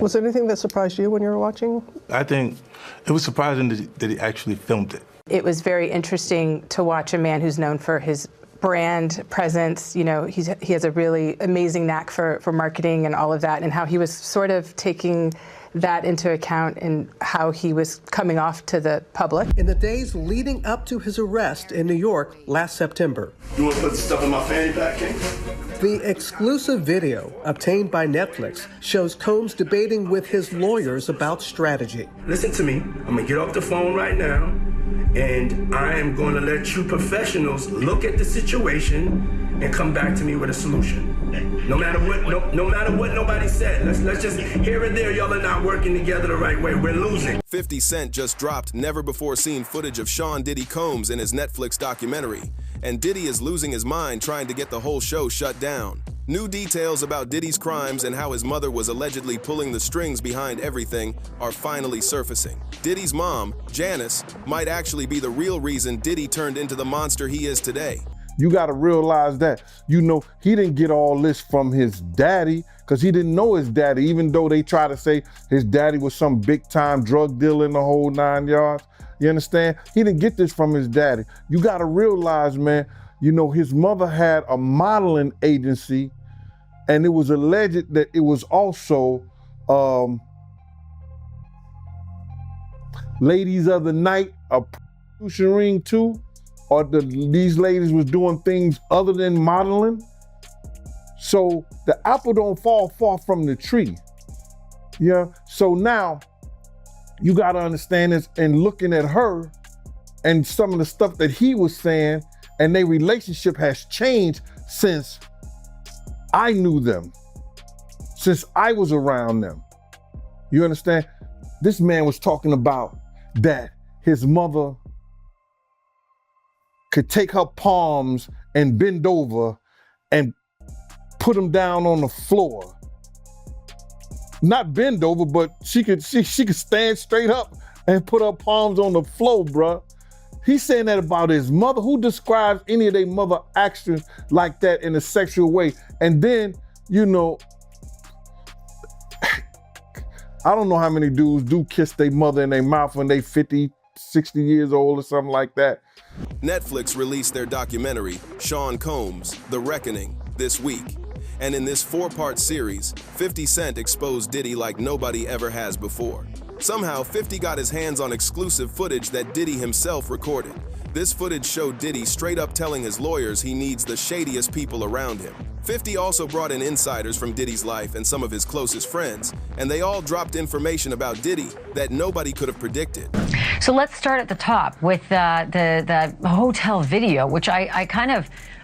Was there anything that surprised you when you were watching? I think it was surprising that he actually filmed it. It was very interesting to watch a man who's known for his brand presence. You know, he has a really amazing knack for marketing and all of that, and how he was sort of taking that into account in how he was coming off to the public. In the days leading up to his arrest in New York last September. You want to put the stuff in my fanny pack, King? The exclusive video obtained by Netflix shows Combs debating with his lawyers about strategy. Listen to me. I'm going to get off the phone right now, and I am going to let you professionals look at the situation and come back to me with a solution. No matter what nobody said. Let's just here and there, y'all are not working together the right way. We're losing. 50 Cent just dropped never-before-seen footage of Sean Diddy Combs in his Netflix documentary, and Diddy is losing his mind trying to get the whole show shut down. New details about Diddy's crimes and how his mother was allegedly pulling the strings behind everything are finally surfacing. Diddy's mom, Janice, might actually be the real reason Diddy turned into the monster he is today. You got to realize that, you know, he didn't get all this from his daddy, because he didn't know his daddy, even though they try to say his daddy was some big time drug dealer in the whole 9 yards. You understand? He didn't get this from his daddy. You got to realize, man, you know, his mother had a modeling agency, and it was alleged that it was also Ladies of the Night, a prostitution ring too. Or these ladies was doing things other than modeling. So the apple don't fall far from the tree. Yeah. So now you got to understand this, and looking at her and some of the stuff that he was saying, and their relationship has changed since I knew them, since I was around them. You understand? This man was talking about that his mother could take her palms and bend over and put them down on the floor. Not bend over, but she could stand straight up and put her palms on the floor, bruh. He's saying that about his mother. Who describes any of their mother actions like that in a sexual way? And then, you know, I don't know how many dudes do kiss their mother in their mouth when they 50, 60 years old or something like that. Netflix released their documentary, Sean Combs, The Reckoning, this week. And in this 4-part series, 50 Cent exposed Diddy like nobody ever has before. Somehow, 50 got his hands on exclusive footage that Diddy himself recorded. This footage showed Diddy straight up telling his lawyers he needs the shadiest people around him. 50 also brought in insiders from Diddy's life and some of his closest friends, and they all dropped information about Diddy that nobody could have predicted. So let's start at the top with the hotel video, which I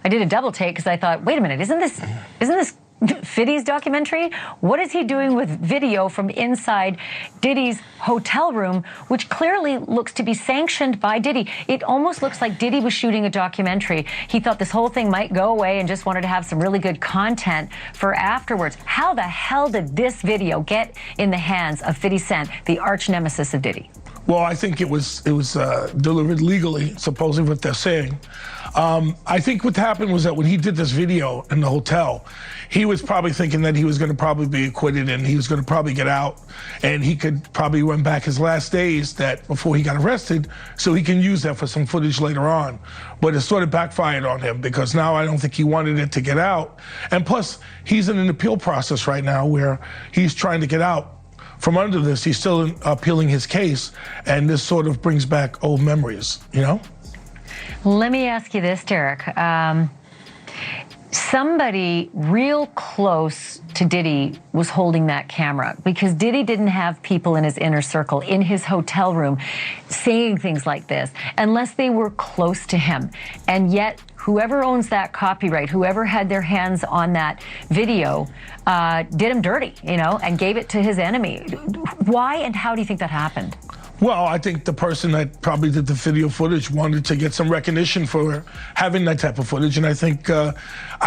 did a double take because I thought, wait a minute, isn't this Fiddy's documentary? What is he doing with video from inside Diddy's hotel room, which clearly looks to be sanctioned by Diddy? It almost looks like Diddy was shooting a documentary. He thought this whole thing might go away and just wanted to have some really good content for afterwards. How the hell did this video get in the hands of 50 Cent, the arch nemesis of Diddy? Well, I think it was delivered legally, supposedly what they're saying. I think what happened was that when he did this video in the hotel, he was probably thinking that he was going to probably be acquitted and he was going to probably get out, and he could probably run back his last days that before he got arrested, so he can use that for some footage later on. But it sort of backfired on him because now I don't think he wanted it to get out. And plus, he's in an appeal process right now where he's trying to get out from under this. He's still appealing his case, and this sort of brings back old memories, you know? Let me ask you this, Derek. Somebody real close to Diddy was holding that camera, because Diddy didn't have people in his inner circle, in his hotel room, saying things like this unless they were close to him. And yet, whoever owns that copyright, whoever had their hands on that video, did him dirty, you know, and gave it to his enemy. Why and how do you think that happened? Well, I think the person that probably did the video footage wanted to get some recognition for having that type of footage. And I think, I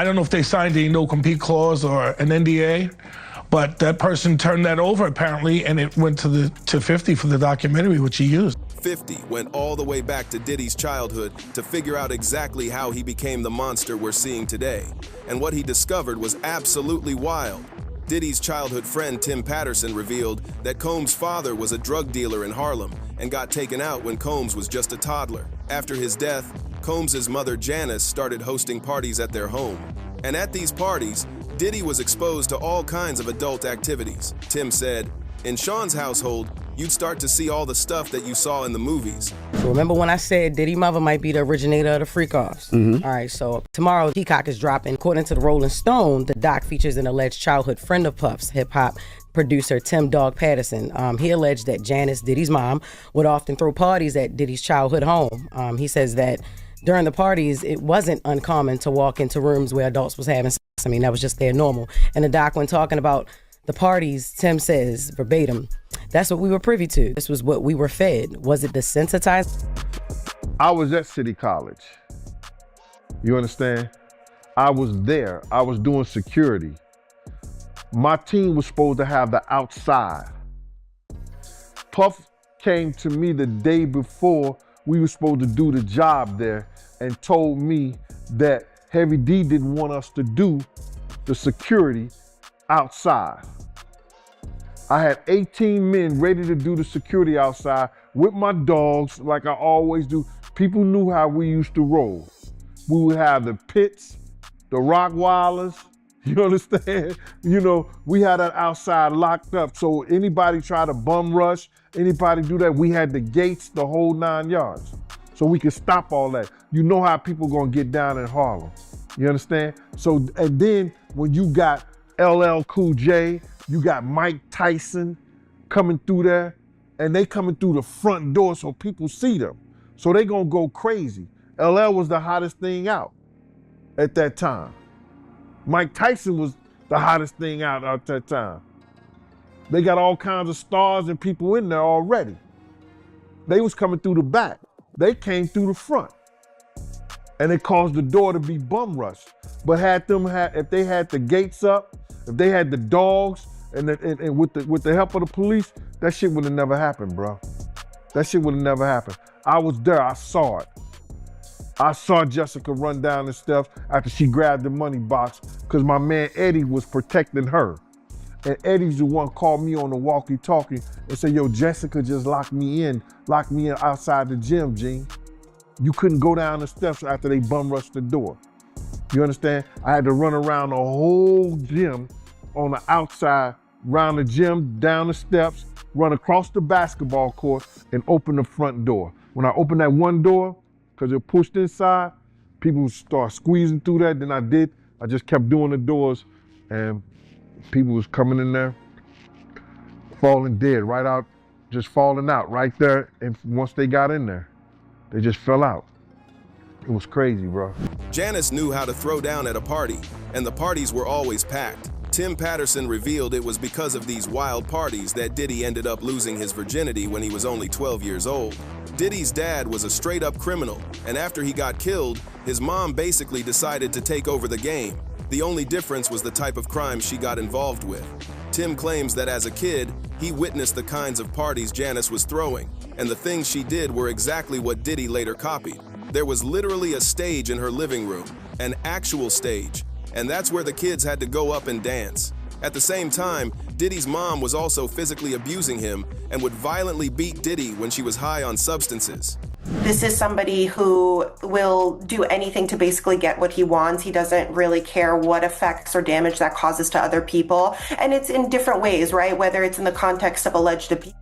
don't know if they signed a no-compete clause or an NDA, but that person turned that over apparently, and it went to 50 for the documentary, which he used. 50 went all the way back to Diddy's childhood to figure out exactly how he became the monster we're seeing today. And what he discovered was absolutely wild. Diddy's childhood friend Tim Patterson revealed that Combs' father was a drug dealer in Harlem and got taken out when Combs was just a toddler. After his death, Combs' mother Janice started hosting parties at their home. And at these parties, Diddy was exposed to all kinds of adult activities. Tim said, "In Sean's household, you'd start to see all the stuff that you saw in the movies." So remember when I said Diddy mother might be the originator of the freak-offs? All right, so tomorrow Peacock is dropping. According to the Rolling Stone, the doc features an alleged childhood friend of Puff's, hip-hop producer Tim Dog Patterson. He alleged that Janice, Diddy's mom, would often throw parties at Diddy's childhood home. He says that during the parties, it wasn't uncommon to walk into rooms where adults was having sex. I mean, that was just their normal. And the doc, when talking about the parties, Tim says, verbatim, "That's what we were privy to. This was what we were fed. Was it desensitized?" I was at City College. You understand? I was there. I was doing security. My team was supposed to have the outside. Puff came to me the day before we were supposed to do the job there and told me that Heavy D didn't want us to do the security outside. I had 18 men ready to do the security outside with my dogs like I always do. People knew how we used to roll. We would have the pits, the Rottweilers, you understand? You know, we had that outside locked up. So anybody try to bum rush, anybody do that, we had the gates, the whole 9 yards. So we could stop all that. You know how people gonna get down in Harlem. You understand? So, and then when you got LL Cool J, you got Mike Tyson coming through there, and they coming through the front door so people see them. So they gonna go crazy. LL was the hottest thing out at that time. Mike Tyson was the hottest thing out at that time. They got all kinds of stars and people in there already. They was coming through the back. They came through the front. And it caused the door to be bum rushed. But if they had the gates up, if they had the dogs, and with the help of the police, that shit would have never happened, bro. That shit would have never happened. I was there, I saw it. I saw Jessica run down the steps after she grabbed the money box because my man Eddie was protecting her. And Eddie's the one called me on the walkie-talkie and said, "Yo, Jessica just locked me in outside the gym, Gene. You couldn't go down the steps after they bum rushed the door." You understand? I had to run around the whole gym on the outside, around the gym, down the steps, run across the basketball court, and open the front door. When I opened that one door, because it pushed inside, people start squeezing through that. Then I just kept doing the doors, and people was coming in there, falling dead, right out, just falling out right there. And once they got in there, they just fell out. It was crazy, bro. Janice knew how to throw down at a party, and the parties were always packed. Tim Patterson revealed it was because of these wild parties that Diddy ended up losing his virginity when he was only 12 years old. Diddy's dad was a straight-up criminal, and after he got killed, his mom basically decided to take over the game. The only difference was the type of crime she got involved with. Tim claims that as a kid, he witnessed the kinds of parties Janice was throwing, and the things she did were exactly what Diddy later copied. There was literally a stage in her living room, an actual stage, and that's where the kids had to go up and dance. At the same time, Diddy's mom was also physically abusing him and would violently beat Diddy when she was high on substances. This is somebody who will do anything to basically get what he wants. He doesn't really care what effects or damage that causes to other people. And it's in different ways, right? Whether it's in the context of alleged abuse,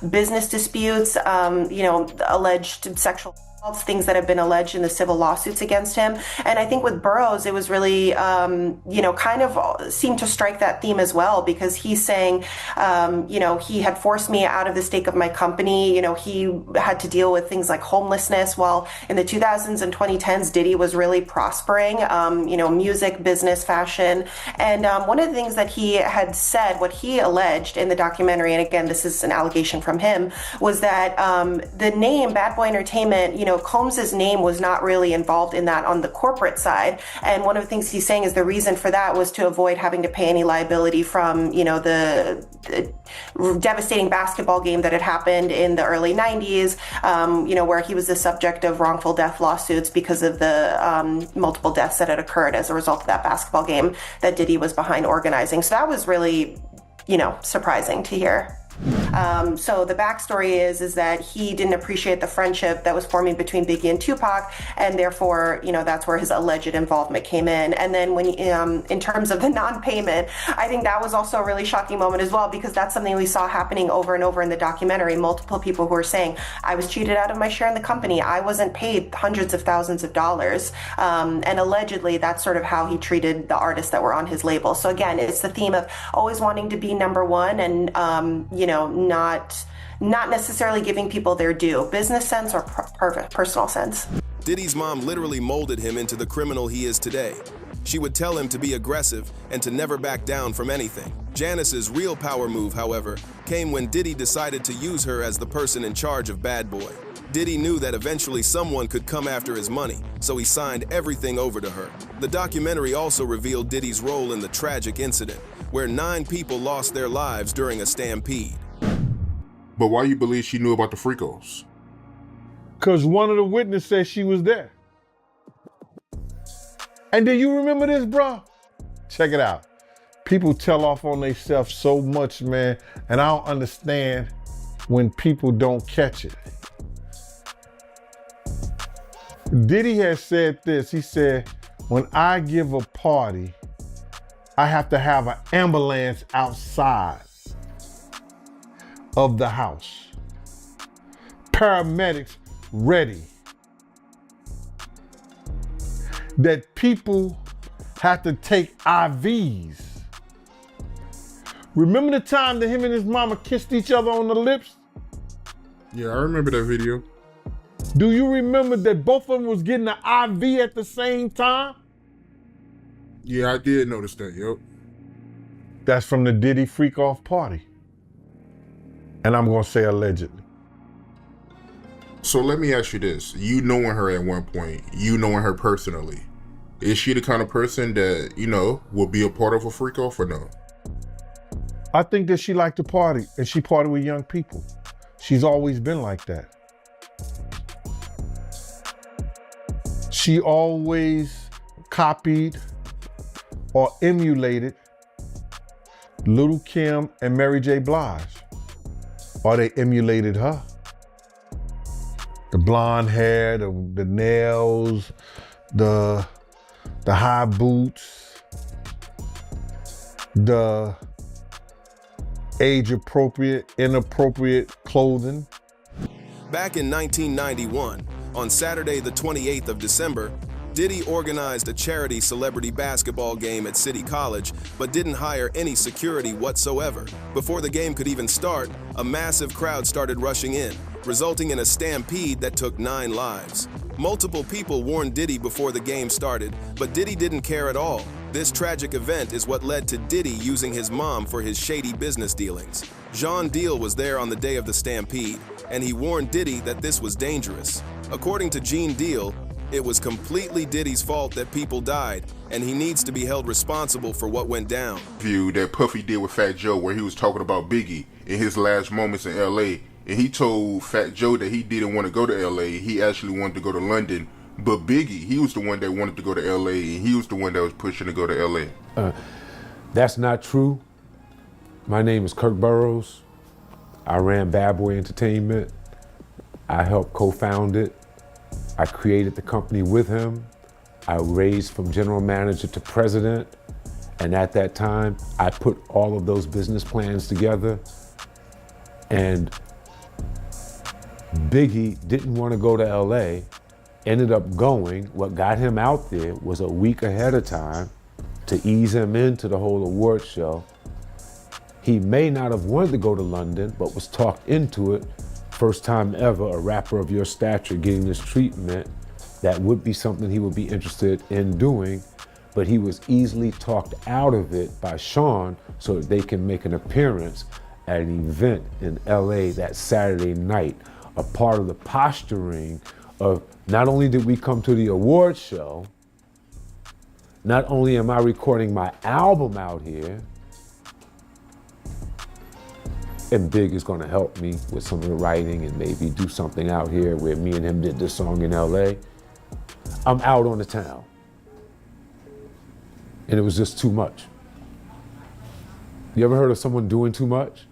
business disputes, alleged sexual things that have been alleged in the civil lawsuits against him. And I think with Burroughs, it was really, kind of seemed to strike that theme as well, because he's saying, he had forced me out of the stake of my company. He had to deal with things like homelessness, while in the 2000s and 2010s, Diddy was really prospering, music, business, fashion. And one of the things that he had said, what he alleged in the documentary, and again, this is an allegation from him, was that the name Bad Boy Entertainment, Combs's name was not really involved in that on the corporate side. And one of the things he's saying is the reason for that was to avoid having to pay any liability from, the devastating basketball game that had happened in the early 90s, where he was the subject of wrongful death lawsuits because of the multiple deaths that had occurred as a result of that basketball game that Diddy was behind organizing. So that was really, surprising to hear. So the backstory is that he didn't appreciate the friendship that was forming between Biggie and Tupac, and therefore, that's where his alleged involvement came in. And then when, in terms of the non-payment, I think that was also a really shocking moment as well, because that's something we saw happening over and over in the documentary. Multiple people who were saying, I was cheated out of my share in the company. I wasn't paid hundreds of thousands of dollars. And allegedly, that's sort of how he treated the artists that were on his label. So again, it's the theme of always wanting to be number one and, not necessarily giving people their due, business sense or personal sense. Diddy's mom literally molded him into the criminal he is today. She would tell him to be aggressive and to never back down from anything. Janice's real power move, however, came when Diddy decided to use her as the person in charge of Bad Boy. Diddy knew that eventually someone could come after his money, so he signed everything over to her. The documentary also revealed Diddy's role in the tragic incident, where 9 people lost their lives during a stampede. But why you believe she knew about the freakos? Because one of the witnesses said she was there. And do you remember this, bro? Check it out. People tell off on themselves so much, man, and I don't understand when people don't catch it. Diddy has said this. He said, when I give a party, I have to have an ambulance outside of the house. Paramedics ready. That people have to take IVs. Remember the time that him and his mama kissed each other on the lips? Yeah, I remember that video. Do you remember that both of them was getting an IV at the same time? Yeah, I did notice that, yep. That's from the Diddy freak off party. And I'm gonna say allegedly. So let me ask you this. You knowing her at one point, you knowing her personally, is she the kind of person that, will be a part of a freak off or no? I think that she liked to party and she partied with young people. She's always been like that. She always copied or emulated Little Kim and Mary J. Blige. Or they emulated her. The blonde hair, the nails, the high boots, the age-appropriate, inappropriate clothing. Back in 1991, on Saturday the 28th of December, Diddy organized a charity celebrity basketball game at City College, but didn't hire any security whatsoever. Before the game could even start, a massive crowd started rushing in, resulting in a stampede that took 9 lives. Multiple people warned Diddy before the game started, but Diddy didn't care at all. This tragic event is what led to Diddy using his mom for his shady business dealings. John Deal was there on the day of the stampede, and he warned Diddy that this was dangerous. According to Gene Deal, it was completely Diddy's fault that people died, and he needs to be held responsible for what went down. View that Puffy did with Fat Joe, where he was talking about Biggie in his last moments in LA, and he told Fat Joe that he didn't want to go to LA, he actually wanted to go to London. But Biggie, he was the one that wanted to go to LA, and he was the one that was pushing to go to LA. That's not true. My name is Kirk Burrows. I ran Bad Boy Entertainment. I helped co-found it. I created the company with him. I raised from general manager to president. And at that time, I put all of those business plans together. And Biggie didn't want to go to LA, ended up going. What got him out there was a week ahead of time to ease him into the whole award show. He may not have wanted to go to London, but was talked into it. First time ever a rapper of your stature getting this treatment, that would be something he would be interested in doing, but he was easily talked out of it by Sean so that they can make an appearance at an event in LA that Saturday night, a part of the posturing of not only did we come to the award show, not only am I recording my album out here, and Big is gonna help me with some of the writing and maybe do something out here where me and him did this song in LA, I'm out on the town. And it was just too much. You ever heard of someone doing too much?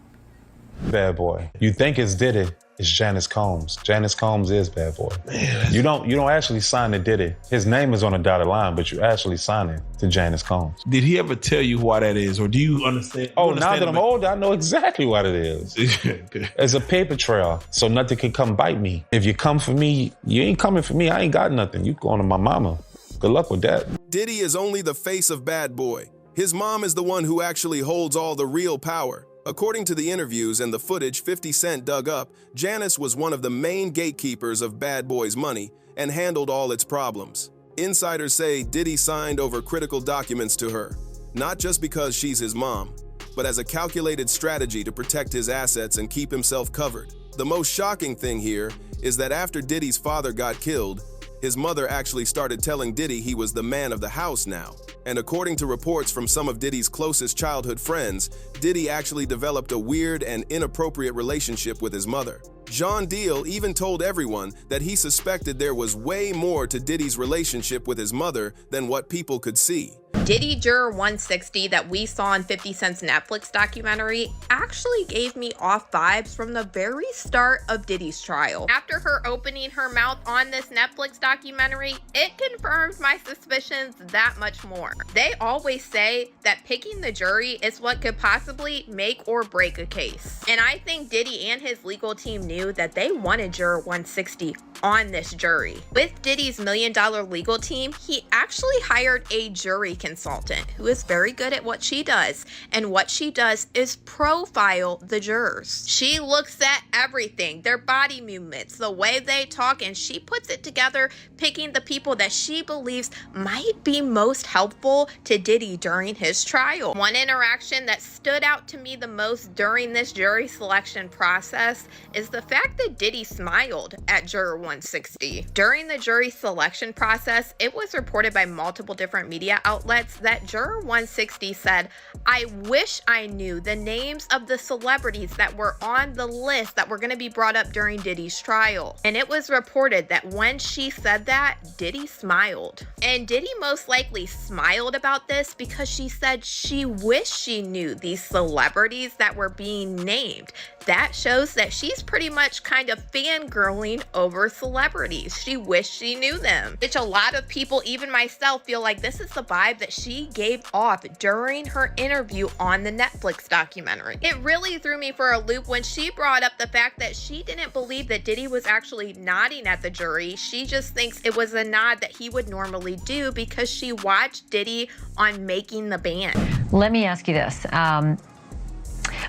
Bad Boy. You think it's Diddy, it's Janice Combs. Janice Combs is Bad Boy. Man, you don't actually sign to Diddy. His name is on a dotted line, but you actually sign it to Janice Combs. Did he ever tell you why that is, or do you understand? Oh, now that I'm older, I know exactly what it is. It's a paper trail, so nothing can come bite me. If you come for me, you ain't coming for me. I ain't got nothing. You going to my mama. Good luck with that. Diddy is only the face of Bad Boy. His mom is the one who actually holds all the real power. According to the interviews and the footage 50 Cent dug up, Janice was one of the main gatekeepers of Bad Boy's money and handled all its problems. Insiders say Diddy signed over critical documents to her, not just because she's his mom, but as a calculated strategy to protect his assets and keep himself covered. The most shocking thing here is that after Diddy's father got killed, his mother actually started telling Diddy he was the man of the house now. And according to reports from some of Diddy's closest childhood friends, Diddy actually developed a weird and inappropriate relationship with his mother. John Deal even told everyone that he suspected there was way more to Diddy's relationship with his mother than what people could see. Diddy Juror 160 that we saw in 50 Cent's Netflix documentary actually gave me off vibes from the very start of Diddy's trial. After her opening her mouth on this Netflix documentary, it confirmed my suspicions that much more. They always say that picking the jury is what could possibly make or break a case. And I think Diddy and his legal team knew that they wanted Juror 160 on this jury. With Diddy's $1 million legal team, he actually hired a jury consultant who is very good at what she does, and what she does is profile the jurors. She looks at everything, their body movements, the way they talk, and she puts it together, picking the people that she believes might be most helpful to Diddy during his trial. One interaction that stood out to me the most during this jury selection process is the fact that Diddy smiled at Juror 160. During the jury selection process, it was reported by multiple different media outlets that Juror 160 said, "I wish I knew the names of the celebrities that were on the list that were going to be brought up during Diddy's trial." And it was reported that when she said that, Diddy smiled. And Diddy most likely smiled about this because she said she wished she knew these celebrities that were being named. That shows that she's pretty much kind of fangirling over celebrities. She wished she knew them, which a lot of people, even myself, feel like this is the vibe that she gave off during her interview on the Netflix documentary. It really threw me for a loop when she brought up the fact that she didn't believe that Diddy was actually nodding at the jury. She just thinks it was a nod that he would normally do because she watched Diddy on Making the Band. Let me ask you this.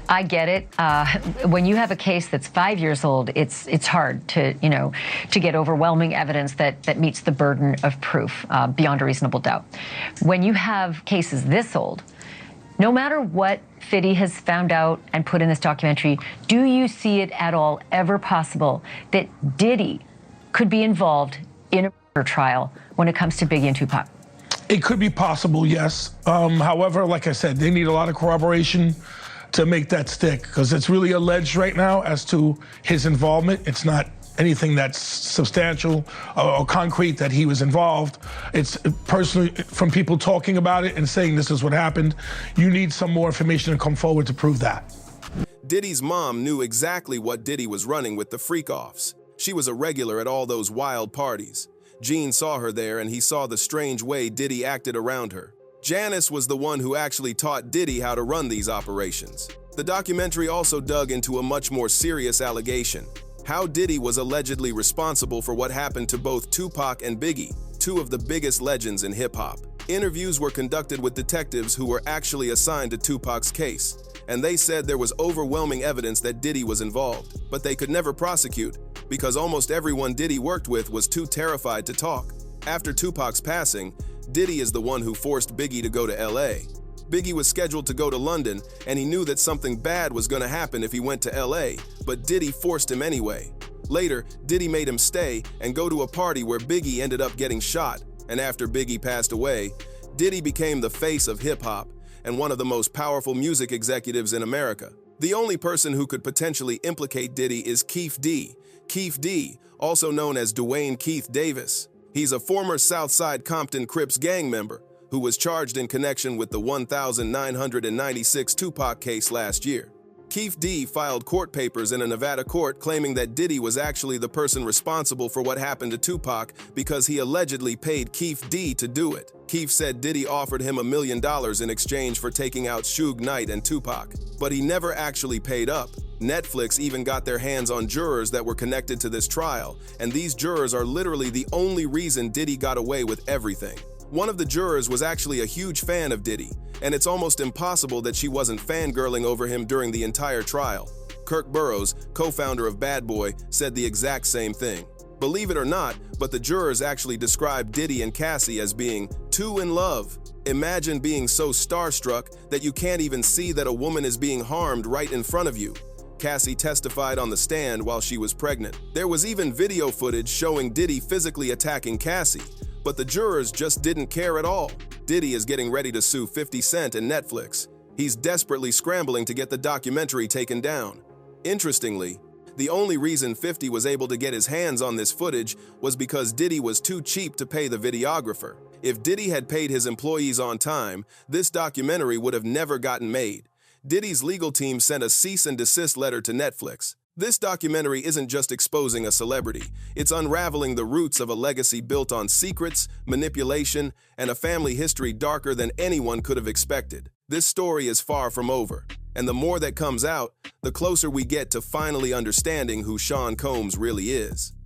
I get it. When you have a case that's 5 years old, it's hard to get overwhelming evidence that meets the burden of proof beyond a reasonable doubt. When you have cases this old, no matter what Fiddy has found out and put in this documentary, do you see it at all ever possible that Diddy could be involved in a murder trial when it comes to Biggie and Tupac? It could be possible, yes. However, like I said, they need a lot of corroboration to make that stick, because it's really alleged right now as to his involvement. It's not anything that's substantial or concrete that he was involved. It's personally from people talking about it and saying this is what happened. You need some more information to come forward to prove that. Diddy's mom knew exactly what Diddy was running with the freak-offs. She was a regular at all those wild parties. Gene saw her there, and he saw the strange way Diddy acted around her. Janice was the one who actually taught Diddy how to run these operations. The documentary also dug into a much more serious allegation: how Diddy was allegedly responsible for what happened to both Tupac and Biggie, two of the biggest legends in hip-hop. Interviews were conducted with detectives who were actually assigned to Tupac's case, and they said there was overwhelming evidence that Diddy was involved, but they could never prosecute because almost everyone Diddy worked with was too terrified to talk. After Tupac's passing, Diddy is the one who forced Biggie to go to LA. Biggie was scheduled to go to London, and he knew that something bad was going to happen if he went to LA, but Diddy forced him anyway. Later, Diddy made him stay and go to a party where Biggie ended up getting shot, and after Biggie passed away, Diddy became the face of hip-hop and one of the most powerful music executives in America. The only person who could potentially implicate Diddy is Keith D. Keith D, also known as Dwayne Keith Davis. He's a former Southside Compton Crips gang member who was charged in connection with the 1996 Tupac case last year. Keith D filed court papers in a Nevada court claiming that Diddy was actually the person responsible for what happened to Tupac because he allegedly paid Keith D to do it. Keith said Diddy offered him $1 million in exchange for taking out Suge Knight and Tupac, but he never actually paid up. Netflix even got their hands on jurors that were connected to this trial, and these jurors are literally the only reason Diddy got away with everything. One of the jurors was actually a huge fan of Diddy, and it's almost impossible that she wasn't fangirling over him during the entire trial. Kirk Burrows, co-founder of Bad Boy, said the exact same thing. Believe it or not, but the jurors actually described Diddy and Cassie as being too in love. Imagine being so starstruck that you can't even see that a woman is being harmed right in front of you. Cassie testified on the stand while she was pregnant. There was even video footage showing Diddy physically attacking Cassie, but the jurors just didn't care at all. Diddy is getting ready to sue 50 Cent and Netflix. He's desperately scrambling to get the documentary taken down. Interestingly, the only reason 50 was able to get his hands on this footage was because Diddy was too cheap to pay the videographer. If Diddy had paid his employees on time, this documentary would have never gotten made. Diddy's legal team sent a cease and desist letter to Netflix. This documentary isn't just exposing a celebrity, it's unraveling the roots of a legacy built on secrets, manipulation, and a family history darker than anyone could have expected. This story is far from over, and the more that comes out, the closer we get to finally understanding who Sean Combs really is.